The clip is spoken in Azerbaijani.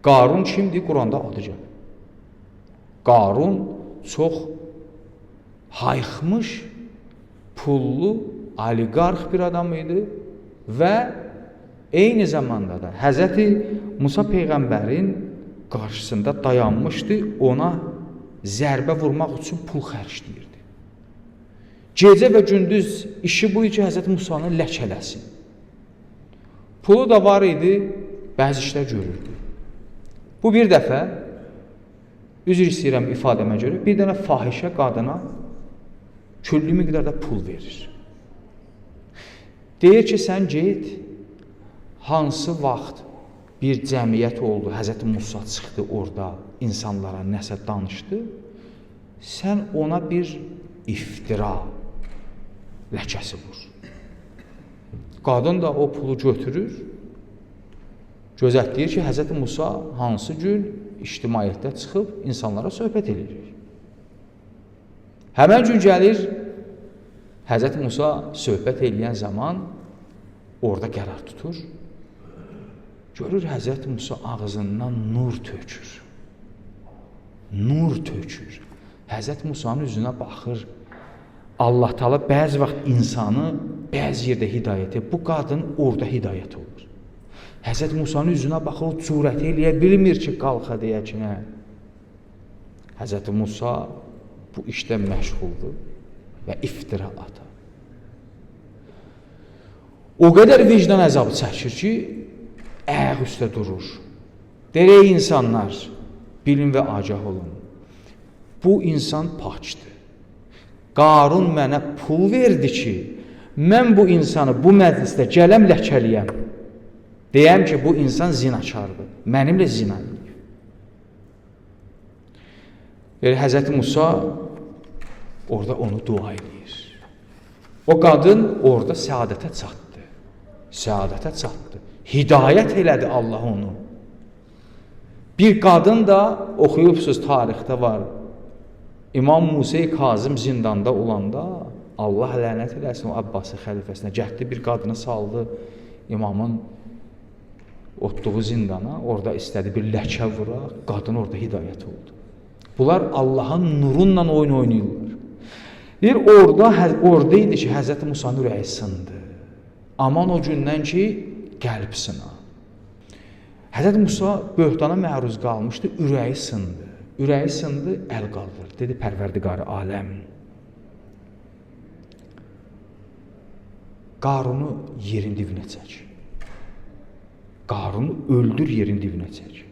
Qarun kimdir? Quranda adı gəlir. Qarun çox hayxmış, pullu, oliqarx bir adam idi və eyni zamanda da Hz. Musa Peyğəmbərin qarşısında dayanmışdı, ona zərbə vurmaq üçün pul xərcləyirdi. Gecə və gündüz işi bu ki, Hz. Musanı ləkələsin. Pulu da var idi, bəzi işlər görürdü. Bu bir dəfə, üzr istəyirəm ifadəmə görə, bir dənə fahişə qadına küllü miqdarda pul verir. Deyir ki, sən get, hansı vaxt bir cəmiyyət oldu, Hz. Musa çıxdı orada, insanlara nəsə danışdı, sən ona bir iftira ləkəsi vur. Qadın da o pulu götürür, gözətləyir ki, Hz. Musa hansı gün ictimaiyyətdə çıxıb insanlara söhbət edir. Həmən gün gəlir, Hz. Musa söhbət edən zaman orada qərar tutur. Görür, Hz. Musa ağzından nur tökür. Nur tökür. Hz. Musanın üzünə baxır. Allah Teala bəzi vaxt insanı bəzi yerdə hidayət edir. Bu qadın orada hidayət olur. Hz. Musanın üzünə baxır, o cürət eləyə bilmir ki, qalxa deyə ki, nə? Hz. Musa bu işdə məşğuldur və iftira atar. O qədər vicdan əzabı çəkir ki, ayaq üstə durur. Deyir, ey insanlar, bilin və agah olun. Bu insan pakdır. Qarun mənə pul verdi ki, mən bu insanı bu məclisdə gələm ləkəliyəm. Deyəm ki, bu insan zinakardır. Mənimlə zina edir. Hz. Musa orada onu dua edir. O qadın orada səadətə çatdı. Səadətə çatdı. Hidayət elədi Allah onu. Bir qadın da oxuyubsuz tarixdə var. İmam Musa Kazım zindanda olanda Allah lənət eləsin o Abbasi xəlifəsinə getdi, bir qadını saldı imamın otduğu zindana, orada istədi bir ləkə vura, qadın orada hidayət oldu. Bunlar Allahın nurunla oyun oynayırlar. Orada idi ki, Hz. Musanın ürəyi sındı. Aman o gündən ki, qəlb sına. Hz. Musa böhtana məruz qalmışdı, ürəyi sındı. Ürəyi sındı, əl qaldırdı. Dedi, Pərverdigarı aləm. Qarunu yerin dibinə çək. Qarunu öldür, yerin dibinə çək.